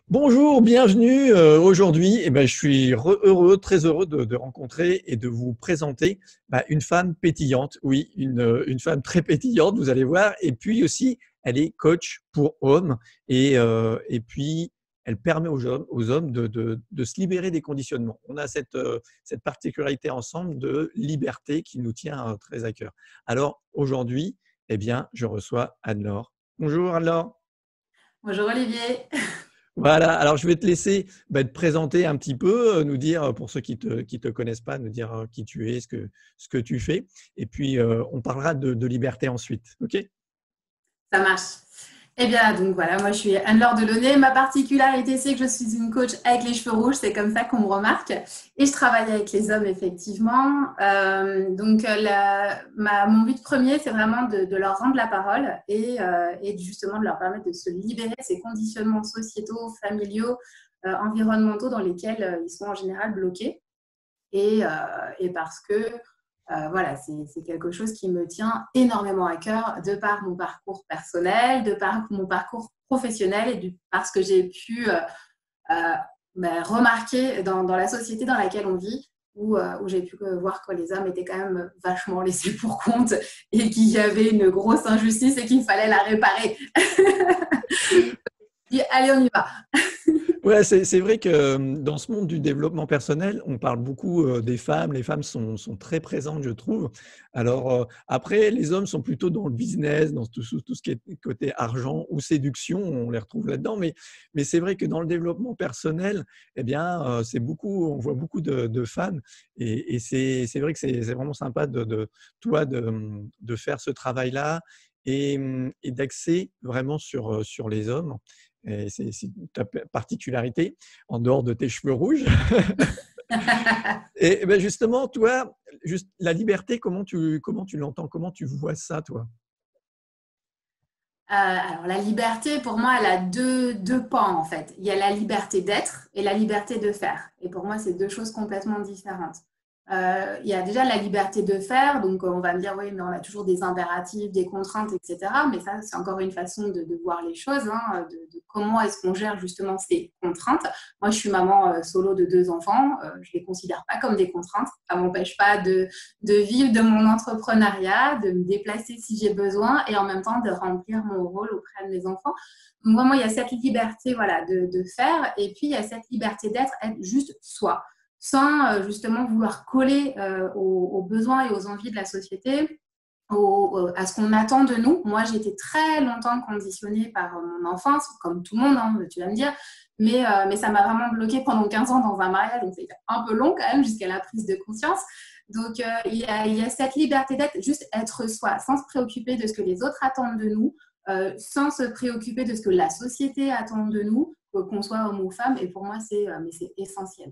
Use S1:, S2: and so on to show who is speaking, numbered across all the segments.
S1: Bonjour, bienvenue. Aujourd'hui, je suis heureux, très heureux de rencontrer et de vous présenter une femme pétillante. Oui, une femme très pétillante, vous allez voir. Et puis aussi, elle est coach pour hommes. Et puis, elle permet aux hommes de se libérer des conditionnements. On a cette particularité ensemble de liberté qui nous tient très à cœur. Alors, aujourd'hui, je reçois Anne-Laure. Bonjour Anne-Laure.
S2: Bonjour Olivier.
S1: Voilà, alors je vais te laisser te présenter un petit peu, nous dire, pour ceux qui te connaissent pas, nous dire qui tu es, ce que tu fais. Et puis, on parlera de liberté ensuite. OK?
S2: Ça marche. Eh bien, donc voilà, moi je suis Anne-Laure Delaunay. Ma particularité, c'est que je suis une coach avec les cheveux rouges, c'est comme ça qu'on me remarque. Et je travaille avec les hommes, effectivement. Mon but premier, c'est vraiment de leur rendre la parole et justement de leur permettre de se libérer de ces conditionnements sociétaux, familiaux, environnementaux dans lesquels ils sont en général bloqués. Et parce que voilà, c'est quelque chose qui me tient énormément à cœur de par mon parcours personnel, de par mon parcours professionnel parce que j'ai pu remarquer dans la société dans laquelle on vit, où j'ai pu voir que les hommes étaient quand même vachement laissés pour compte et qu'il y avait une grosse injustice et qu'il fallait la réparer. Allez, on y va.
S1: Ouais, c'est vrai que dans ce monde du développement personnel, on parle beaucoup des femmes. Les femmes sont très présentes, je trouve. Alors, après, les hommes sont plutôt dans le business, dans tout ce qui est côté argent ou séduction, on les retrouve là-dedans. Mais c'est vrai que dans le développement personnel, c'est beaucoup, on voit beaucoup de femmes. Et c'est vrai que c'est vraiment sympa toi, de faire ce travail-là et d'axer vraiment sur les hommes. Et c'est ta particularité, en dehors de tes cheveux rouges. Et justement, toi, juste la liberté, comment tu l'entends? Comment tu vois ça, toi?
S2: Alors, la liberté, pour moi, elle a deux pans, en fait. Il y a la liberté d'être et la liberté de faire. Et pour moi, c'est deux choses complètement différentes. Il y a déjà la liberté de faire. Donc, on va me dire, oui, mais on a toujours des impératifs, des contraintes, etc. Mais ça, c'est encore une façon de voir les choses, hein, de comment est-ce qu'on gère justement ces contraintes. Moi, je suis maman solo de 2 enfants. Je ne les considère pas comme des contraintes. Ça ne m'empêche pas de vivre de mon entrepreneuriat, de me déplacer si j'ai besoin et en même temps de remplir mon rôle auprès de mes enfants. Donc, vraiment, il y a cette liberté voilà, de faire et puis il y a cette liberté d'être, être juste soi, sans justement vouloir coller aux besoins et aux envies de la société, à ce qu'on attend de nous. Moi, j'ai été très longtemps conditionnée par mon enfance, comme tout le monde, hein, tu vas me dire, mais ça m'a vraiment bloquée pendant 15 ans dans un mariage, donc c'est un peu long quand même jusqu'à la prise de conscience. Donc, il y a cette liberté d'être, juste être soi, sans se préoccuper de ce que les autres attendent de nous, sans se préoccuper de ce que la société attend de nous, qu'on soit homme ou femme. Et pour moi, c'est essentiel.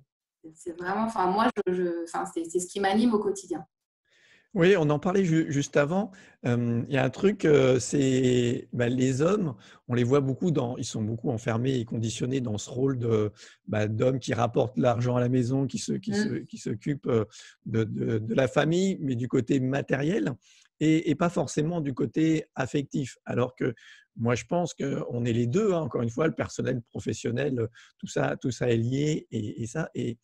S2: C'est vraiment, enfin, moi, c'est ce qui m'anime au quotidien.
S1: Oui, on en parlait juste avant. Il y a un truc, c'est les hommes, on les voit beaucoup ils sont beaucoup enfermés et conditionnés dans ce rôle d'homme qui rapporte l'argent à la maison, qui s'occupe de la famille, mais du côté matériel et pas forcément du côté affectif. Alors que moi, je pense qu'on est les deux, hein, encore une fois, le personnel, le professionnel, tout ça est lié et ça. Et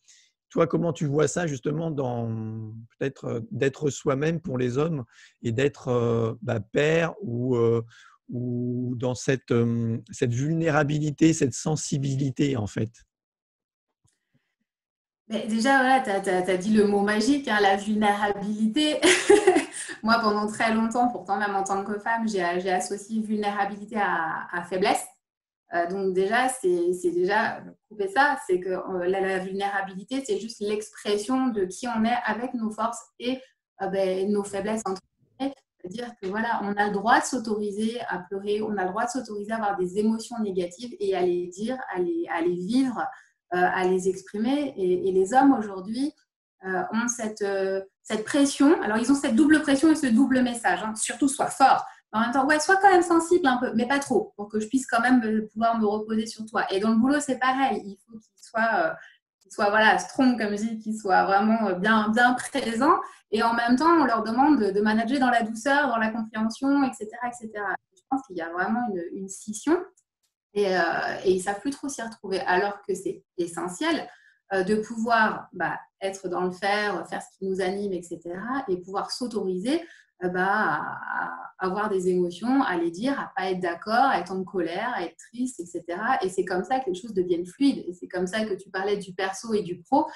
S1: toi, comment tu vois ça justement dans peut-être d'être soi-même pour les hommes et d'être père ou dans cette vulnérabilité, cette sensibilité en fait?
S2: Mais déjà, voilà, tu as dit le mot magique, hein, la vulnérabilité. Moi, pendant très longtemps, pourtant, même en tant que femme, j'ai associé vulnérabilité à faiblesse. Donc déjà, c'est déjà couper ça, c'est que la vulnérabilité, c'est juste l'expression de qui on est avec nos forces et nos faiblesses entre guillemets. C'est-à-dire que voilà, on a le droit de s'autoriser à pleurer, on a le droit de s'autoriser à avoir des émotions négatives et à les dire, à les vivre, à les exprimer. Et les hommes aujourd'hui ont cette pression. Alors ils ont cette double pression et ce double message. Hein. Surtout, sois fort. En même temps, ouais, sois quand même sensible un peu, mais pas trop, pour que je puisse quand même pouvoir me reposer sur toi. Et dans le boulot, c'est pareil. Il faut qu'il soit voilà, strong, comme je dis, qu'il soit vraiment bien, bien présent. Et en même temps, on leur demande de manager dans la douceur, dans la compréhension, etc., etc. Je pense qu'il y a vraiment une scission. et ils ne savent plus trop s'y retrouver, alors que c'est essentiel de pouvoir être dans le faire ce qui nous anime, etc. et pouvoir s'autoriser à avoir des émotions, à les dire, à ne pas être d'accord, à être en colère, à être triste, etc. Et c'est comme ça que les choses deviennent fluides. Et c'est comme ça que tu parlais du perso et du pro.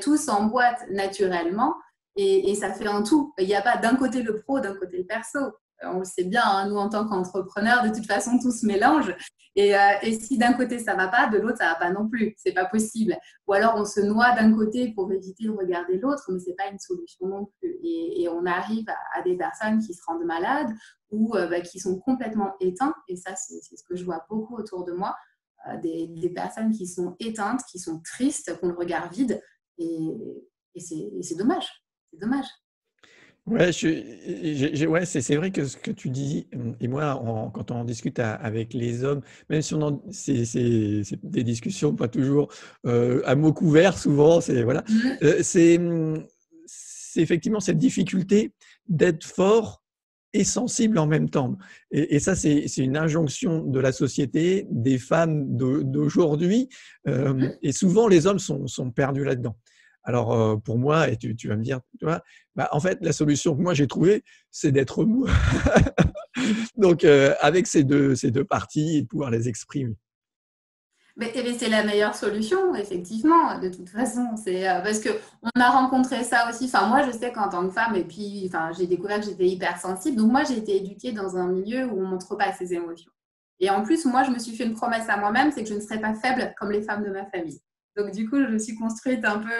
S2: Tout s'emboîte naturellement et ça fait un tout. Il n'y a pas d'un côté le pro, d'un côté le perso. On le sait bien, hein, nous en tant qu'entrepreneurs, de toute façon, tout se mélange. Et si d'un côté ça ne va pas, de l'autre ça ne va pas non plus. Ce n'est pas possible. Ou alors on se noie d'un côté pour éviter de regarder l'autre, mais ce n'est pas une solution non plus. Et on arrive à des personnes qui se rendent malades ou qui sont complètement éteintes. Et ça, c'est ce que je vois beaucoup autour de moi. Des personnes qui sont éteintes, qui sont tristes, qui ont le regard vide. Et c'est dommage. C'est dommage.
S1: Ouais, ouais, c'est vrai que ce que tu dis, et moi, quand on en discute avec les hommes, même si c'est des discussions pas toujours à mots couverts, souvent, voilà, c'est effectivement cette difficulté d'être fort et sensible en même temps. Et ça, c'est une injonction de la société, des femmes d'aujourd'hui, et souvent les hommes sont perdus là-dedans. Alors, pour moi, et tu vas me dire, tu vois, en fait, la solution que moi j'ai trouvée, c'est d'être mou. Donc, avec ces deux parties et de pouvoir les exprimer.
S2: Mais c'est la meilleure solution, effectivement, de toute façon. C'est parce qu'on a rencontré ça aussi. Enfin, moi, je sais qu'en tant que femme, et puis j'ai découvert que j'étais hypersensible. Donc, moi, j'ai été éduquée dans un milieu où on ne montre pas ses émotions. Et en plus, moi, je me suis fait une promesse à moi-même, c'est que je ne serais pas faible comme les femmes de ma famille. Donc, du coup, je me suis construite un peu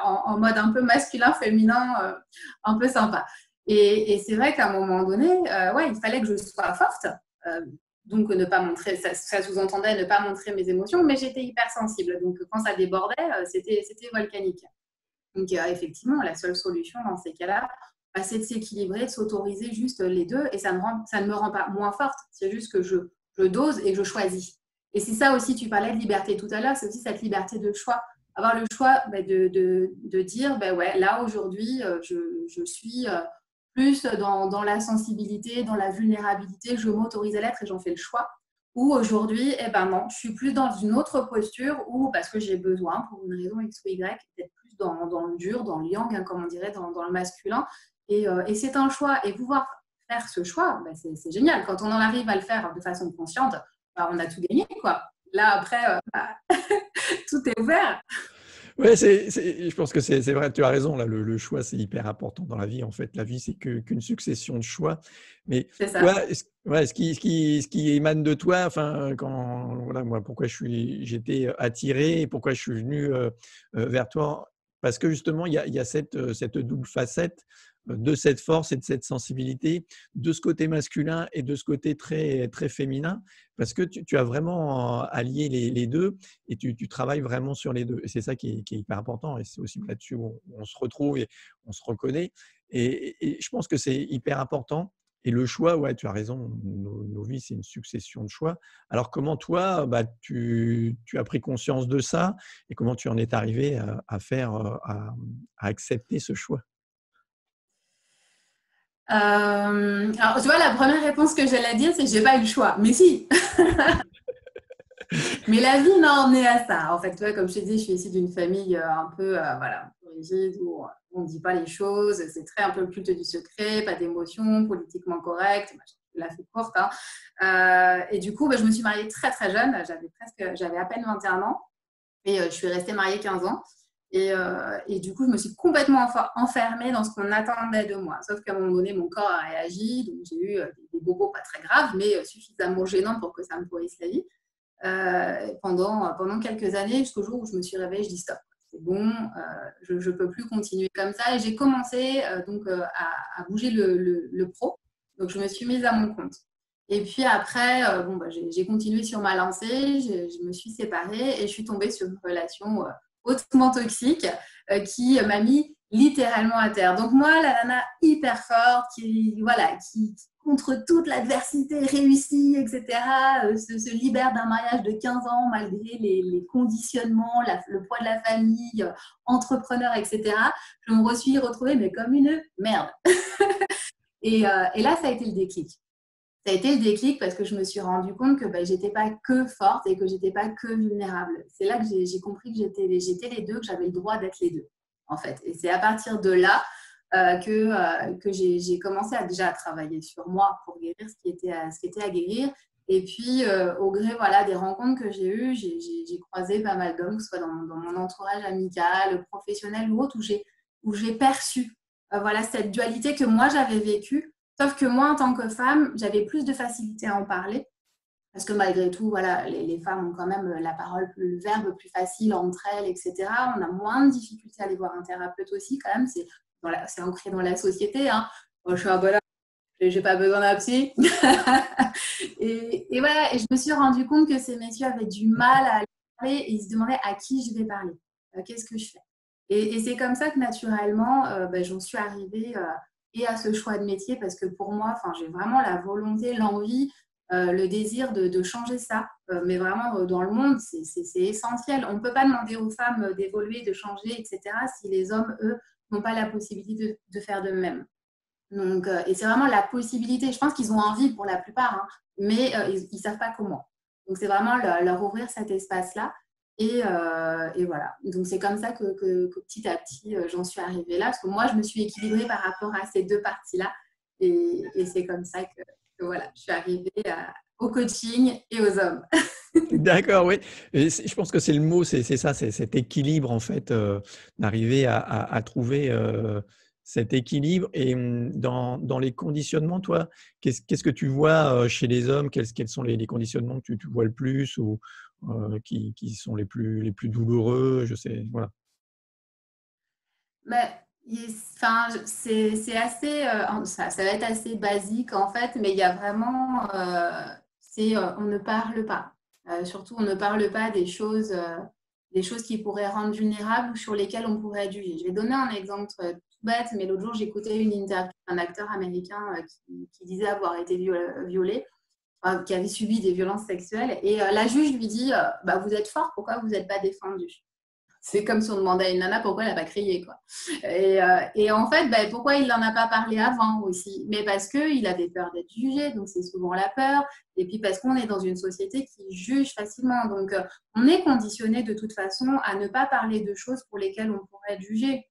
S2: en mode un peu masculin, féminin, un peu sympa. Et c'est vrai qu'à un moment donné, il fallait que je sois forte. Donc, ne pas montrer, ça sous-entendait ne pas montrer mes émotions, mais j'étais hypersensible. Donc, quand ça débordait, c'était volcanique. Donc, effectivement, la seule solution dans ces cas-là, c'est de s'équilibrer, de s'autoriser juste les deux. Et ça ne me rend pas moins forte. C'est juste que je dose et que je choisis. Et c'est ça aussi, tu parlais de liberté tout à l'heure, c'est aussi cette liberté de choix. Avoir le choix de dire, là, aujourd'hui, je suis plus dans la sensibilité, dans la vulnérabilité, je m'autorise à l'être et j'en fais le choix. Ou aujourd'hui, non, je suis plus dans une autre posture ou parce que j'ai besoin, pour une raison X ou Y, d'être plus dans le dur, dans le yang, hein, comme on dirait, dans le masculin. Et c'est un choix. Et pouvoir faire ce choix, c'est génial. Quand on en arrive à le faire de façon consciente, on a tout gagné, quoi. Là, après, tout est ouvert.
S1: Ouais, je pense que c'est vrai, tu as raison, là, le choix, c'est hyper important dans la vie. En fait, la vie, c'est qu'une succession de choix. Mais toi, ce qui émane de toi, enfin, voilà, moi, pourquoi j'étais attiré, pourquoi je suis venu vers toi, parce que justement, il y a cette double facette de cette force et de cette sensibilité, de ce côté masculin et de ce côté très, très féminin, parce que tu as vraiment allié les deux et tu travailles vraiment sur les deux. Et c'est ça qui est hyper important et c'est aussi là-dessus où on se retrouve et on se reconnaît. Et je pense que c'est hyper important. Et le choix, ouais, tu as raison, nos vies, c'est une succession de choix. Alors, comment toi, tu as pris conscience de ça et comment tu en es arrivé à accepter ce choix?
S2: Alors, tu vois, la première réponse que j'allais dire, c'est que j'ai pas eu le choix. Mais si. Mais la vie m'a emmenée à ça. En fait, tu vois, comme je te dis, je suis issue d'une famille un peu rigide où on ne dit pas les choses. C'est très un peu le culte du secret, pas d'émotion, politiquement correct. Je la fais courte. Hein. Et du coup, je me suis mariée très, très jeune. J'avais à peine 21 ans. Et je suis restée mariée 15 ans. Et du coup, je me suis complètement enfermée dans ce qu'on attendait de moi. Sauf qu'à un moment donné, mon corps a réagi. Donc, j'ai eu des bobos pas très graves, mais suffisamment gênants pour que ça me pourrisse la vie. Pendant quelques années, jusqu'au jour où je me suis réveillée, je dis stop. C'est bon, je ne peux plus continuer comme ça. Et j'ai commencé à bouger le pro. Donc, je me suis mise à mon compte. Et puis après, j'ai continué sur ma lancée. Je me suis séparée et je suis tombée sur une relation hautement toxique qui m'a mis littéralement à terre. Donc moi, la nana hyper forte qui contre toute l'adversité réussit, etc., se libère d'un mariage de 15 ans malgré les conditionnements, le poids de la famille, entrepreneur, etc. Je me suis retrouvée mais comme une merde. Et là, ça a été le déclic. Ça a été le déclic parce que je me suis rendu compte que je n'étais pas que forte et que je n'étais pas que vulnérable. C'est là que j'ai compris que j'étais les deux, que j'avais le droit d'être les deux, en fait. Et c'est à partir de là que j'ai commencé déjà à travailler sur moi pour guérir ce qui était à guérir. Et puis, au gré des rencontres que j'ai eues, j'ai croisé pas mal d'hommes, que ce soit dans mon entourage amical, professionnel ou autre, où j'ai perçu cette dualité que moi j'avais vécue. Sauf que moi, en tant que femme, j'avais plus de facilité à en parler. Parce que malgré tout, les femmes ont quand même la parole le verbe plus facile entre elles, etc. On a moins de difficultés à aller voir un thérapeute aussi, quand même. C'est ancré dans la société. Hein. Moi, je suis un bonhomme, j'ai pas besoin d'un psy. et voilà, et je me suis rendu compte que ces messieurs avaient du mal à aller parler et ils se demandaient à qui je vais parler. Qu'est-ce que je fais? Et c'est comme ça que naturellement, j'en suis arrivée et à ce choix de métier parce que pour moi, j'ai vraiment la volonté, l'envie, le désir de changer ça. Mais vraiment, dans le monde, c'est essentiel. On ne peut pas demander aux femmes d'évoluer, de changer, etc. si les hommes, eux, n'ont pas la possibilité de faire de même. Donc, et c'est vraiment la possibilité. Je pense qu'ils ont envie pour la plupart, hein, mais ils ne savent pas comment. Donc, c'est vraiment leur ouvrir cet espace-là. Et voilà. Donc, c'est comme ça que petit à petit, j'en suis arrivée là. Parce que moi, je me suis équilibrée par rapport à ces deux parties-là. Et c'est comme ça que voilà, je suis arrivée au coaching et aux hommes.
S1: D'accord, oui. Et je pense que c'est le mot, c'est ça, c'est cet équilibre en fait, d'arriver à trouver cet équilibre. Et dans les conditionnements, toi, qu'est-ce que tu vois chez les hommes? Quels sont les conditionnements que tu vois le plus ou qui sont les plus douloureux? Je sais, voilà.
S2: C'est assez, ça va être assez basique en fait, mais il y a vraiment, on ne parle pas. Surtout, on ne parle pas des choses qui pourraient rendre vulnérables ou sur lesquelles on pourrait être jugé. Je vais donner un exemple tout bête, mais l'autre jour, j'écoutais une interview d'un acteur américain qui disait avoir été violé, qui avait subi des violences sexuelles, et la juge lui dit vous êtes fort, pourquoi vous n'êtes pas défendu? C'est comme si on demandait à une nana pourquoi elle n'a pas crié, quoi. Et en fait, pourquoi il n'en a pas parlé avant aussi? Mais parce qu'il avait peur d'être jugé, donc c'est souvent la peur. Et puis parce qu'on est dans une société qui juge facilement. Donc, on est conditionné de toute façon à ne pas parler de choses pour lesquelles on pourrait être jugé.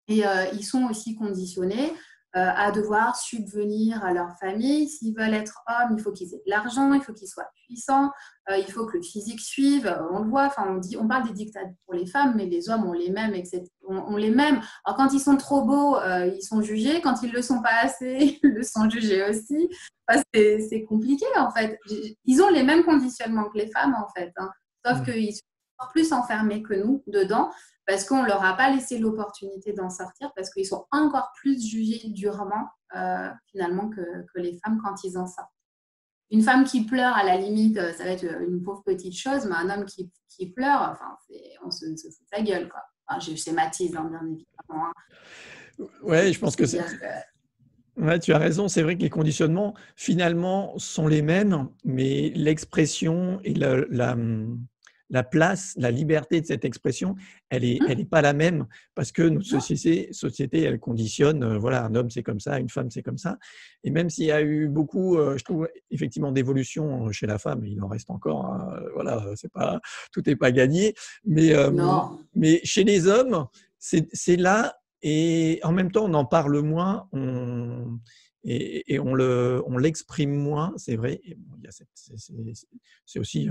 S2: Et ils sont aussi conditionnés à devoir subvenir à leur famille. S'ils veulent être hommes, il faut qu'ils aient de l'argent, il faut qu'ils soient puissants, il faut que le physique suive. On le voit, on parle des dictats pour les femmes, mais les hommes ont les mêmes, etc. On les mêmes. Alors quand ils sont trop beaux, ils sont jugés. Quand ils ne le sont pas assez, ils le sont jugés aussi. C'est compliqué en fait. Ils ont les mêmes conditionnements que les femmes en fait, hein. Sauf qu'ils sont plus enfermés que nous dedans, parce qu'on ne leur a pas laissé l'opportunité d'en sortir, parce qu'ils sont encore plus jugés durement, finalement, que les femmes quand ils en sortent. Une femme qui pleure, à la limite, ça va être une pauvre petite chose, mais un homme qui pleure, on se fout de sa gueule, quoi. Je schématise, hein, bien évidemment. Hein.
S1: Ouais, je pense que c'est… Ouais, tu as raison, c'est vrai que les conditionnements, finalement, sont les mêmes, mais l'expression et la place, la liberté de cette expression, elle est pas la même parce que notre société, elle conditionne, voilà, un homme c'est comme ça, une femme c'est comme ça. Et même s'il y a eu beaucoup, je trouve effectivement d'évolution chez la femme, il en reste encore, hein, voilà, tout n'est pas gagné. Mais chez les hommes, c'est là. Et en même temps, on en parle moins, et on l'exprime moins, c'est vrai. Et bon, c'est aussi,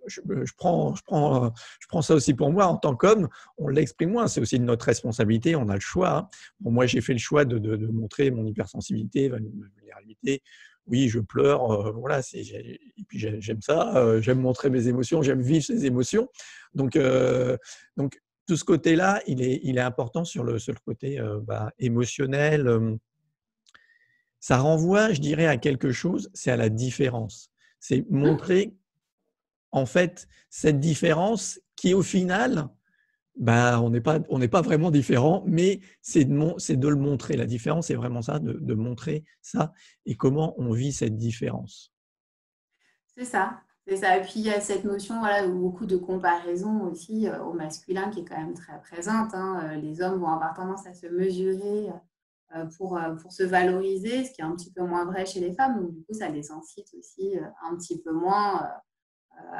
S1: je prends ça aussi pour moi en tant qu'homme, on l'exprime moins. C'est aussi de notre responsabilité, on a le choix. Hein. Bon, moi, j'ai fait le choix de montrer mon hypersensibilité, ma vulnérabilité. Oui, je pleure, voilà. Et puis j'aime ça, j'aime montrer mes émotions, j'aime vivre ces émotions. Donc tout ce côté-là, il est important sur le côté émotionnel. Ça renvoie, je dirais, à quelque chose, c'est à la différence. C'est montrer, en fait, cette différence qui, au final, on n'est pas vraiment différent, mais c'est de le montrer. La différence, c'est vraiment ça, de montrer ça et comment on vit cette différence.
S2: C'est ça. C'est ça. Et puis, il y a cette notion, voilà, beaucoup de comparaison aussi au masculin qui est quand même très présente. Hein. Les hommes vont avoir tendance à se mesurer pour se valoriser, ce qui est un petit peu moins vrai chez les femmes. Donc, du coup, ça les incite aussi un petit peu moins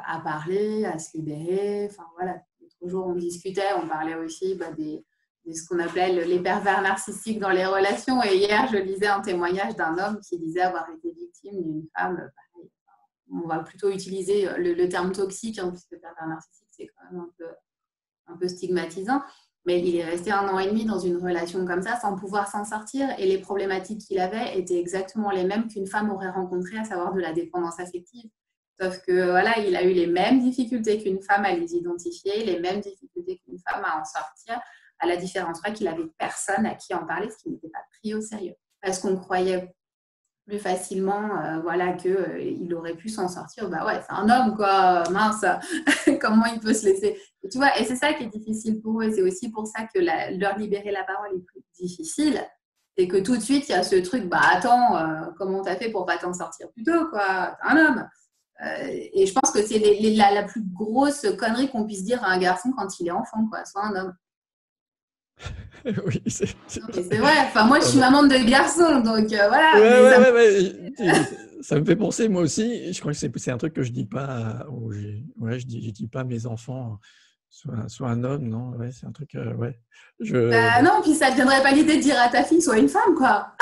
S2: à parler, à se libérer. Enfin, voilà. L'autre jour, on discutait, on parlait aussi de ce qu'on appelait les pervers narcissiques dans les relations. Et hier, je lisais un témoignage d'un homme qui disait avoir été victime d'une femme. Pareil, on va plutôt utiliser le terme toxique, hein, puisque pervers narcissique, c'est quand même un peu stigmatisant. Mais il est resté 1 an et demi dans une relation comme ça sans pouvoir s'en sortir. Et les problématiques qu'il avait étaient exactement les mêmes qu'une femme aurait rencontrées, à savoir de la dépendance affective. Sauf que voilà, il a eu les mêmes difficultés qu'une femme à les identifier, les mêmes difficultés qu'une femme à en sortir, à la différence près qu'il n'avait personne à qui en parler, ce qui n'était pas pris au sérieux. Parce qu'on croyait plus facilement voilà, qu'il aurait pu s'en sortir. Bah ouais, c'est un homme, quoi, mince, comment il peut se laisser. Et tu vois, et c'est ça qui est difficile pour eux. Et c'est aussi pour ça que leur libérer la parole est plus difficile. C'est que tout de suite, il y a ce truc, bah attends, comment t'as fait pour pas t'en sortir plus tôt, quoi, t'es un homme. Et je pense que c'est la plus grosse connerie qu'on puisse dire à un garçon quand il est enfant, quoi, soit un homme.
S1: Oui,
S2: c'est vrai. Enfin, moi, je suis maman de 2 garçons, donc voilà.
S1: Ouais. Ça me fait penser, moi aussi. Je crois que c'est un truc que je dis pas. Je dis pas à mes enfants, soit un homme, non. Ouais, c'est un truc. Ouais.
S2: Non, puis ça ne te viendrait pas l'idée de dire à ta fille, sois une femme, quoi.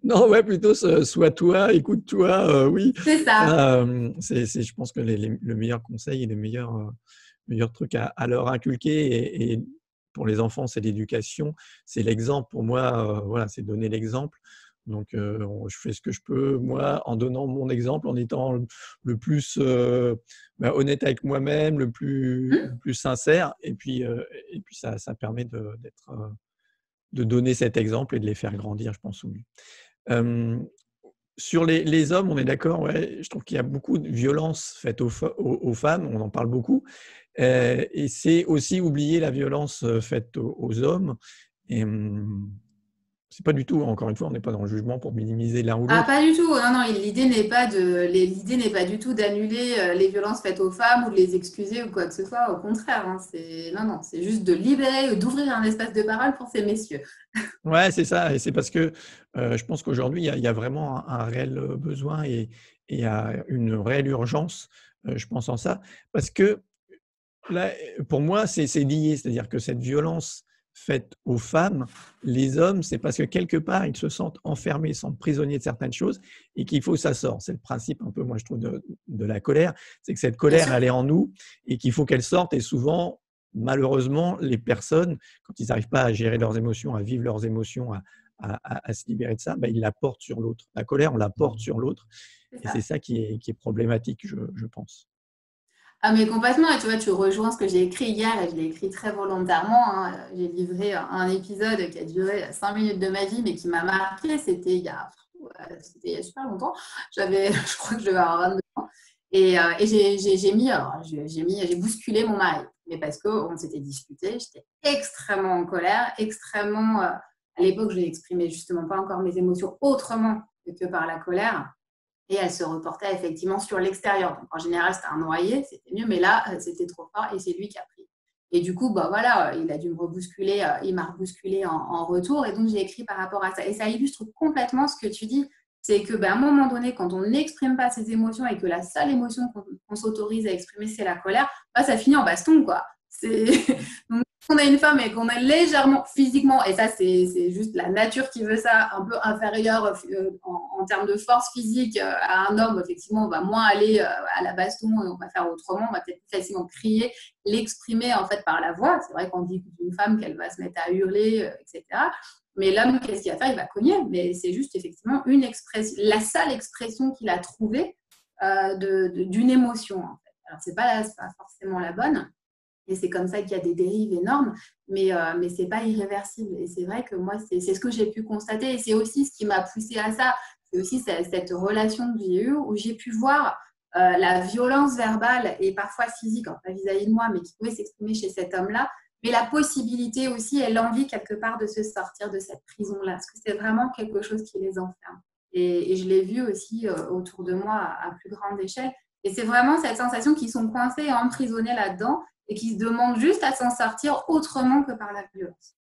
S1: Non, ouais, plutôt sois toi, écoute-toi, oui.
S2: C'est ça.
S1: Je pense que le meilleur conseil et le meilleur truc à leur inculquer, et pour les enfants, c'est l'éducation, c'est l'exemple. Pour moi, voilà, c'est donner l'exemple. Donc, je fais ce que je peux, moi, en donnant mon exemple, en étant le plus honnête avec moi-même, le plus sincère. Et puis ça permet de donner cet exemple et de les faire grandir, je pense, oui. Sur les hommes, on est d'accord, ouais, je trouve qu'il y a beaucoup de violences faites aux femmes, on en parle beaucoup, et c'est aussi oublier la violence faite aux hommes. Et c'est pas du tout, encore une fois, on n'est pas dans le jugement pour minimiser l'un ou
S2: Ah,
S1: l'autre.
S2: pas du tout. Non, l'idée n'est pas du tout d'annuler les violences faites aux femmes ou de les excuser ou quoi que ce soit. Au contraire, hein, c'est juste de libérer, d'ouvrir un espace de parole pour ces messieurs.
S1: Ouais, c'est ça. Et c'est parce que je pense qu'aujourd'hui, il y a vraiment un réel besoin, et il y a une réelle urgence, je pense en ça. Parce que là, pour moi, c'est lié. C'est-à-dire que cette violence faite aux femmes, les hommes, c'est parce que quelque part, ils se sentent enfermés, ils sont prisonniers de certaines choses, et qu'il faut que ça sorte. C'est le principe un peu, moi, je trouve, de la colère. C'est que cette colère, elle est en nous et qu'il faut qu'elle sorte. Et souvent, malheureusement, les personnes, quand ils n'arrivent pas à gérer leurs émotions, à vivre leurs émotions, à se libérer de ça, ils la portent sur l'autre. La colère, on la porte sur l'autre. Et c'est ça qui est problématique, je pense.
S2: Ah, mais complètement. Et tu vois, tu rejoins ce que j'ai écrit hier, et je l'ai écrit très volontairement, hein. J'ai livré un épisode qui a duré 5 minutes de ma vie, mais qui m'a marqué. C'était il y a super longtemps. Je crois que je devais avoir 22 ans. Et j'ai bousculé mon mari. Mais parce qu'on s'était disputé, j'étais extrêmement en colère, extrêmement. À l'époque, je n'exprimais justement pas encore mes émotions autrement que par la colère. Et elle se reportait effectivement sur l'extérieur. Donc, en général, c'était un noyer, c'était mieux, mais là, c'était trop fort et c'est lui qui a pris. Et du coup, voilà, il a dû me rebousculer, il m'a rebousculé en retour. Et donc, j'ai écrit par rapport à ça. Et ça illustre complètement ce que tu dis. C'est que, à un moment donné, quand on n'exprime pas ses émotions et que la seule émotion qu'on s'autorise à exprimer, c'est la colère, ça finit en baston, quoi. Donc, on a une femme et qu'on est légèrement physiquement, et ça c'est juste la nature qui veut ça, un peu inférieur en termes de force physique à un homme, effectivement on va moins aller à la baston et on va faire autrement, on va peut-être plus facilement crier, l'exprimer en fait par la voix. C'est vrai qu'on dit d'une femme qu'elle va se mettre à hurler, etc. Mais l'homme, qu'est-ce qu'il va faire? Il va cogner, mais c'est juste effectivement la seule expression qu'il a trouvée d'une émotion en fait. Alors c'est pas forcément la bonne. Et c'est comme ça qu'il y a des dérives énormes, mais ce n'est pas irréversible. Et c'est vrai que moi, c'est ce que j'ai pu constater. Et c'est aussi ce qui m'a poussée à ça. C'est aussi cette relation que j'ai eue où j'ai pu voir la violence verbale et parfois physique, pas vis-à-vis de moi, mais qui pouvait s'exprimer chez cet homme-là, mais la possibilité aussi et l'envie quelque part de se sortir de cette prison-là. Parce que c'est vraiment quelque chose qui les enferme. Et je l'ai vu aussi autour de moi à plus grande échelle. Et c'est vraiment cette sensation qu'ils sont coincés et emprisonnés là-dedans, et qui se demandent juste à s'en sortir autrement que par la violence.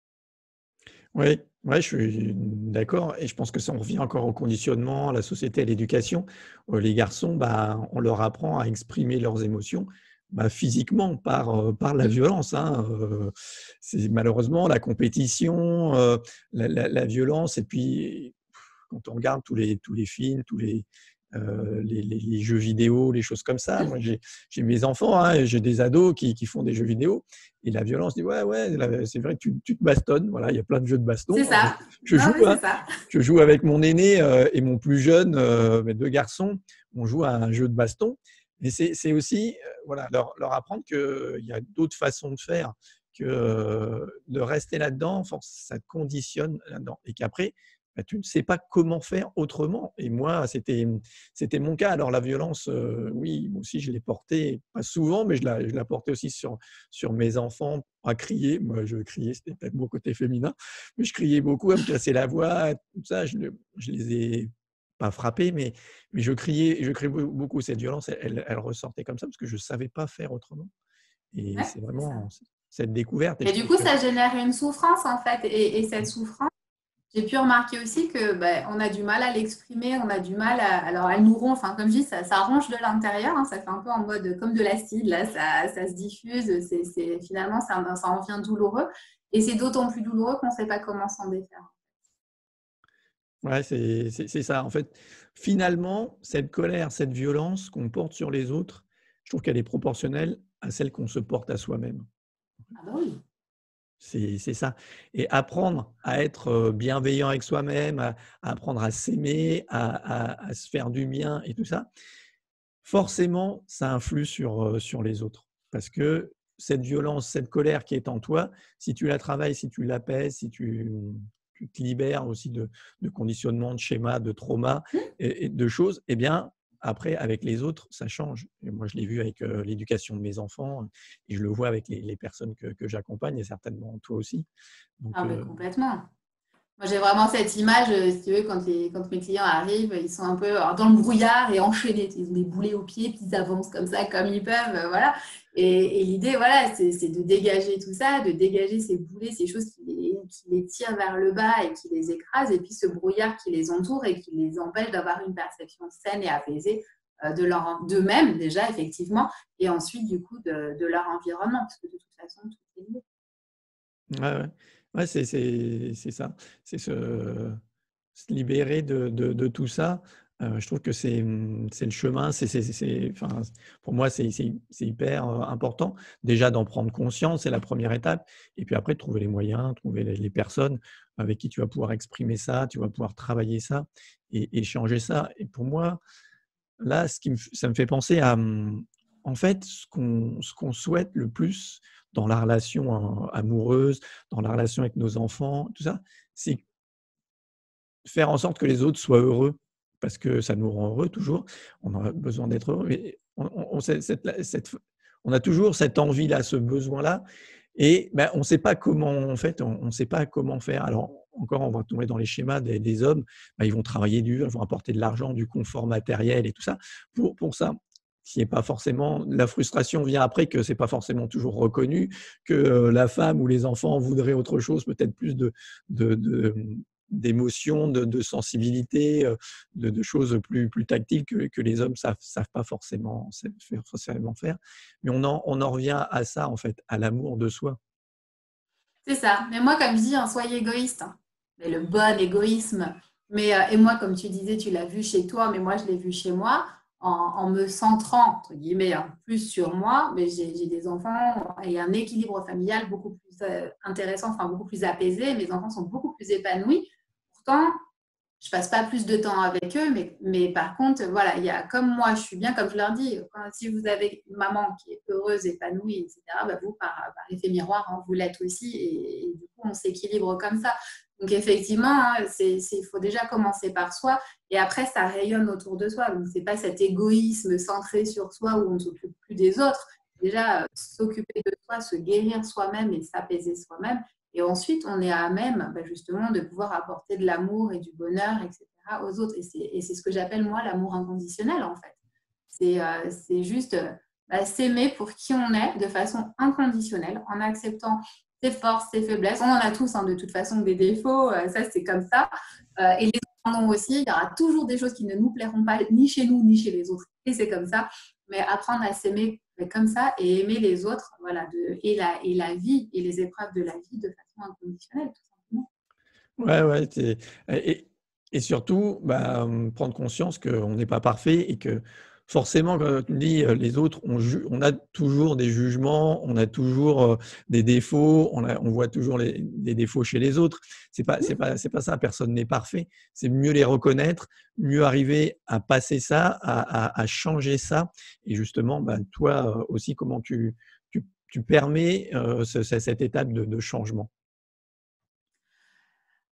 S1: Oui, ouais, je suis d'accord et je pense que ça, on revient encore au conditionnement, à la société, à l'éducation. Les garçons, bah, on leur apprend à exprimer leurs émotions, bah, physiquement par la violence, hein, c'est malheureusement la compétition, la violence et puis quand on regarde tous les films, les jeux vidéo, les choses comme ça. Moi, j'ai mes enfants, hein, et j'ai des ados qui font des jeux vidéo et la violence dit: «Ouais, ouais, là, c'est vrai que tu te bastonnes». Voilà, il y a plein de jeux de baston.
S2: C'est ça.
S1: Je
S2: Non,
S1: joue,
S2: mais c'est
S1: hein,
S2: ça.
S1: je joue avec mon aîné, et mon plus jeune, mes 2 garçons. On joue à un jeu de baston mais c'est aussi, voilà, leur apprendre qu'il y a d'autres façons de faire, que, de rester là-dedans, force ça te conditionne là-dedans et qu'après, bah, tu ne sais pas comment faire autrement et moi, c'était mon cas. Alors la violence, oui, moi aussi je l'ai portée, pas souvent, mais je la portais aussi sur mes enfants, à crier. Moi, je criais, c'était peut-être mon côté féminin, mais je criais beaucoup, à me casser la voix, tout ça. Je les ai pas frappés, mais je criais beaucoup. Cette violence, elle ressortait comme ça parce que je ne savais pas faire autrement et
S2: Ouais,
S1: c'est
S2: c'est ça.
S1: vraiment cette découverte et
S2: Et
S1: je
S2: du
S1: pense
S2: coup,
S1: que
S2: ça génère une souffrance en fait. Et cette souffrance, j'ai pu remarquer aussi que ben, on a du mal à l'exprimer, on a du mal à. Alors, elle nous ronge, enfin, comme je dis, ça ronge de l'intérieur, hein, ça fait un peu en mode comme de l'acide, là, ça se diffuse, finalement, ça en devient douloureux. Et c'est d'autant plus douloureux qu'on ne sait pas comment s'en défaire.
S1: ouais, c'est ça. En fait, finalement, cette colère, cette violence qu'on porte sur les autres, je trouve qu'elle est proportionnelle à celle qu'on se porte à soi-même.
S2: Ah bah oui.
S1: C'est ça et apprendre à être, bienveillant avec soi-même, à apprendre à s'aimer, à se faire du bien et tout ça, forcément, ça influe sur les autres. Parce que cette violence, cette colère qui est en toi, si tu la travailles, si tu l'apaises, si tu te libères aussi de conditionnements, de schémas, de traumas et de choses, eh bien, après, avec les autres, ça change. Et moi, je l'ai vu avec, l'éducation de mes enfants, et je le vois avec les personnes que j'accompagne et certainement toi aussi.
S2: Ah
S1: Donc,
S2: mais complètement. Moi, j'ai vraiment cette image, si tu veux, quand mes clients arrivent, ils sont un peu dans le brouillard et enchaînés. Ils ont des boulets aux pieds, puis ils avancent comme ça, comme ils peuvent, voilà. Et l'idée, voilà, c'est de dégager tout ça, de dégager ces boulets, ces choses qui les tirent vers le bas et qui les écrasent, et puis ce brouillard qui les entoure et qui les empêche d'avoir une perception saine et apaisée d'eux-mêmes, déjà, effectivement, et ensuite, du coup, de leur environnement, parce que de toute façon, tout est lié.
S1: ouais, ouais. Ouais, c'est ça. C'est se libérer de tout ça. Je trouve que c'est le chemin, enfin, pour moi, c'est hyper, important. Déjà d'en prendre conscience, c'est la première étape et puis après de trouver les moyens, trouver les personnes avec qui tu vas pouvoir exprimer ça, tu vas pouvoir travailler ça et changer ça et pour moi, là, ça me fait penser à, en fait, ce qu'on souhaite le plus dans la relation, amoureuse, dans la relation avec nos enfants, tout ça, c'est faire en sorte que les autres soient heureux, parce que ça nous rend heureux toujours. On a besoin d'être heureux, mais on on a toujours cette envie-là, ce besoin-là et bah, on ne sait pas comment en fait, on sait pas comment faire. Alors encore, on va tomber dans les schémas des hommes, bah, ils vont travailler dur, ils vont apporter de l'argent, du confort matériel et tout ça, pour ça. Qui est pas forcément la frustration vient après que c'est pas forcément toujours reconnu, que, la femme ou les enfants voudraient autre chose, peut-être plus de d'émotions, de sensibilité, de choses plus tactiles que les hommes savent pas forcément faire. Mais on en revient à ça, en fait, à l'amour de soi.
S2: C'est ça. Mais moi, comme je dis, soyez égoïste, hein. Mais le bon égoïsme. Et moi, comme tu disais, tu l'as vu chez toi, mais moi, je l'ai vu chez moi, en me centrant, entre guillemets, plus sur moi. Mais j'ai des enfants et un équilibre familial beaucoup plus intéressant, enfin beaucoup plus apaisé. Mes enfants sont beaucoup plus épanouis. Pourtant, je passe pas plus de temps avec eux, mais par contre, voilà, il y a comme moi, je suis bien, comme je leur dis, si vous avez une maman qui est heureuse, épanouie, etc., bah vous, par effet miroir, hein, vous l'êtes aussi, et du coup, on s'équilibre comme ça. Donc, effectivement, hein, il faut déjà commencer par soi, et après, ça rayonne autour de soi. Donc, c'est pas cet égoïsme centré sur soi où on ne s'occupe plus des autres. Déjà, s'occuper de soi, se guérir soi-même et s'apaiser soi-même. Et ensuite, on est à même justement de pouvoir apporter de l'amour et du bonheur, etc., aux autres. Et c'est ce que j'appelle, moi, l'amour inconditionnel, en fait. C'est juste s'aimer pour qui on est de façon inconditionnelle, en acceptant ses forces, ses faiblesses. On en a tous, hein, de toute façon, des défauts. Ça, c'est comme ça. Et les autres en ont aussi. Il y aura toujours des choses qui ne nous plairont pas, ni chez nous, ni chez les autres. Et c'est comme ça. Mais apprendre à s'aimer comme ça et aimer les autres, voilà, et la vie et les épreuves de la vie de façon inconditionnelle, tout simplement.
S1: Ouais, ouais, et surtout, prendre conscience qu'on n'est pas parfait et que forcément, comme tu me dis, les autres, on a toujours des jugements, on a toujours, des défauts, on voit toujours des défauts chez les autres. C'est pas ça, personne n'est parfait. C'est mieux les reconnaître, mieux arriver à passer ça, à changer ça et justement, toi, aussi, comment tu permets, cette étape de changement?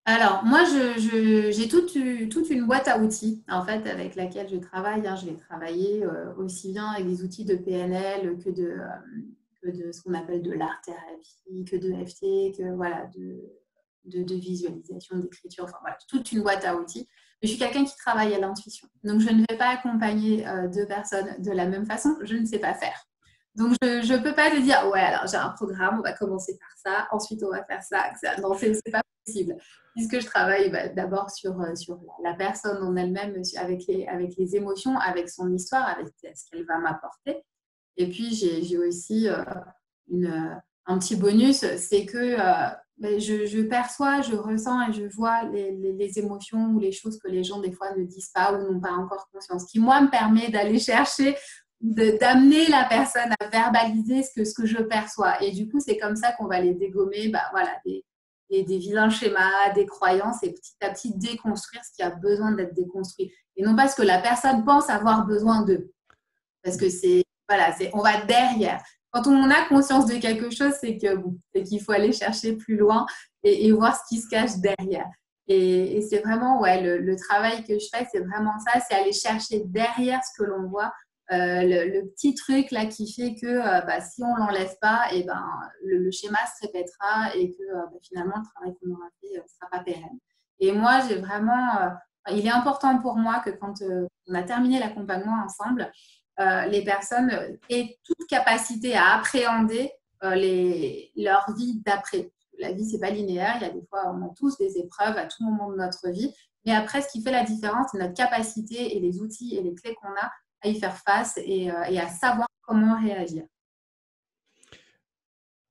S2: Alors, moi, j'ai toute une boîte à outils, en fait, avec laquelle je travaille. Hein. Je vais travailler aussi bien avec des outils de PNL que de ce qu'on appelle de l'art-thérapie, que de FT, que voilà, de visualisation, d'écriture, enfin voilà, toute une boîte à outils. Mais je suis quelqu'un qui travaille à l'intuition. Donc, je ne vais pas accompagner deux personnes de la même façon. Je ne sais pas faire. Donc, je ne peux pas te dire, ouais, alors j'ai un programme, on va commencer par ça, ensuite on va faire ça. Non, c'est pas possible. Puisque je travaille d'abord sur la personne en elle-même, avec les émotions, avec son histoire, avec ce qu'elle va m'apporter. Et puis, j'ai aussi un petit bonus, c'est que je perçois, je ressens et je vois les émotions ou les choses que les gens, des fois, ne disent pas ou n'ont pas encore conscience, qui, moi, me permet d'aller chercher, d'amener la personne à verbaliser ce que je perçois. Et du coup, c'est comme ça qu'on va les dégommer, voilà, des vilains schémas, des croyances, et petit à petit déconstruire ce qui a besoin d'être déconstruit. Et non pas ce que la personne pense avoir besoin d'eux. Parce que on va derrière. Quand on a conscience de quelque chose, c'est qu'il faut aller chercher plus loin et voir ce qui se cache derrière. Et c'est vraiment, le travail que je fais, c'est vraiment ça, c'est aller chercher derrière ce que l'on voit, le petit truc là qui fait que si on ne l'enlève pas, et le schéma se répétera et que finalement, le travail qu'on aura fait ne sera pas pérenne. Et moi, j'ai vraiment… il est important pour moi que quand on a terminé l'accompagnement ensemble, les personnes aient toute capacité à appréhender leur vie d'après. La vie, ce n'est pas linéaire. Il y a des fois, on a tous des épreuves à tout moment de notre vie. Mais après, ce qui fait la différence, c'est notre capacité et les outils et les clés qu'on a à y faire face et à savoir comment réagir.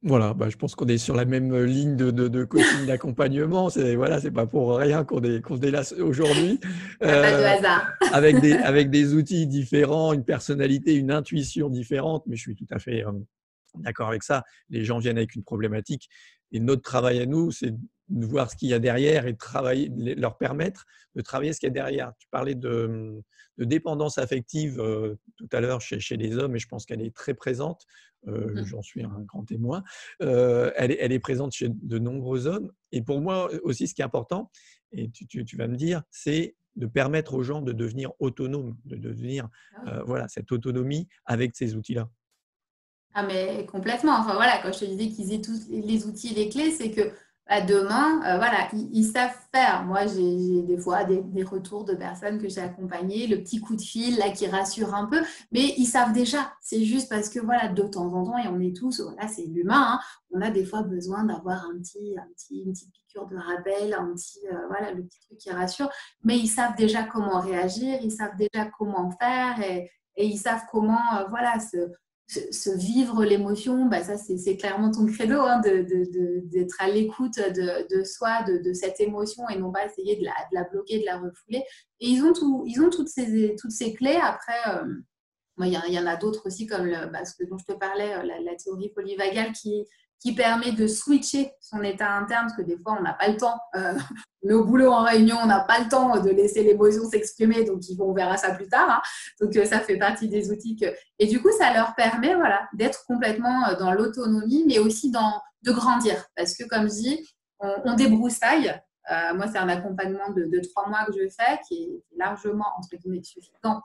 S1: Voilà, je pense qu'on est sur la même ligne de coaching, d'accompagnement. C'est pas pour rien qu'on est là aujourd'hui.
S2: Il n'y a pas de hasard.
S1: Avec des outils différents, une personnalité, une intuition différente, mais je suis tout à fait d'accord avec ça. Les gens viennent avec une problématique et notre travail à nous, c'est de voir ce qu'il y a derrière et de travailler, leur permettre de travailler ce qu'il y a derrière. Tu parlais de dépendance affective tout à l'heure chez les hommes et je pense qu'elle est très présente. J'en suis un grand témoin. Elle est présente chez de nombreux hommes. Et pour moi aussi, ce qui est important, et tu vas me dire, c'est de permettre aux gens de devenir autonomes, de devenir cette autonomie avec ces outils-là.
S2: Ah, mais complètement. Enfin, voilà, quand je te disais qu'ils aient tous les outils et les clés, c'est que demain, ils savent faire. Moi, j'ai des fois des retours de personnes que j'ai accompagnées, le petit coup de fil là qui rassure un peu, mais ils savent déjà. C'est juste parce que de temps en temps, et on est tous, c'est l'humain, hein, on a des fois besoin d'avoir une petite piqûre de rappel, le petit truc qui rassure, mais ils savent déjà comment réagir, ils savent déjà comment faire et ils savent comment se vivre l'émotion, ça c'est clairement ton credo, hein, d'être à l'écoute de soi, de cette émotion et non pas essayer de la bloquer, de la refouler. Et ils ont toutes ces clés. Après, il y en a d'autres aussi comme ce dont je te parlais, la théorie polyvagale qui permet de switcher son état interne, parce que des fois on n'a pas le temps, on est au boulot en réunion, on n'a pas le temps de laisser l'émotion s'exprimer, donc on verra ça plus tard, hein. Donc ça fait partie des outils et du coup ça leur permet d'être complètement dans l'autonomie, mais aussi de grandir, parce que comme je dis, on débroussaille. Moi c'est un accompagnement de 3 mois que je fais qui est largement entre guillemets suffisant,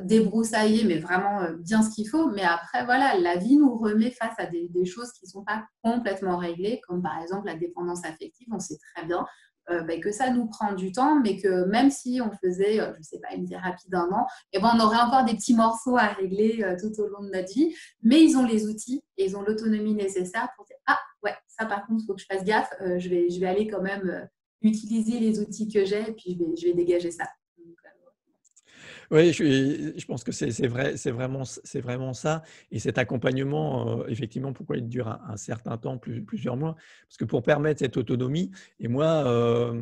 S2: débroussailler, mais vraiment bien ce qu'il faut. Mais après, la vie nous remet face à des choses qui ne sont pas complètement réglées, comme par exemple la dépendance affective. On sait très bien que ça nous prend du temps, mais que même si on faisait, je ne sais pas, une thérapie d'un an, et ben, on aurait encore des petits morceaux à régler tout au long de notre vie. Mais ils ont les outils et ils ont l'autonomie nécessaire pour dire, ah ouais, ça par contre, il faut que je fasse gaffe, je vais aller quand même utiliser les outils que j'ai et puis je vais dégager ça. Donc,
S1: Oui, je pense que c'est vrai, c'est vraiment ça. Et cet accompagnement, effectivement, pourquoi il dure un certain temps, plusieurs mois, parce que pour permettre cette autonomie. Et moi,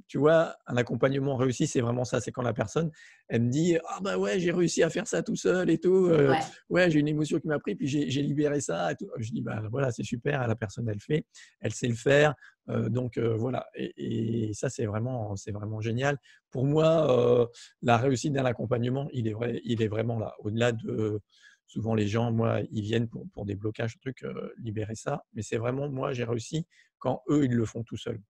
S1: tu vois, un accompagnement réussi, c'est vraiment ça. C'est quand la personne, elle me dit, ah bah ouais, j'ai réussi à faire ça tout seul et tout.
S2: ouais.
S1: Ouais, j'ai une émotion qui m'a pris, puis j'ai libéré ça. Et tout. Je dis, bah voilà, c'est super. La personne, elle fait, elle sait le faire. Donc voilà. Et ça, c'est vraiment génial. Pour moi, la réussite d'un accompagnement, il est vraiment là. Au-delà de souvent les gens, moi, ils viennent pour des blocages, trucs, libérer ça. Mais c'est vraiment, moi, j'ai réussi quand eux, ils le font tout seuls.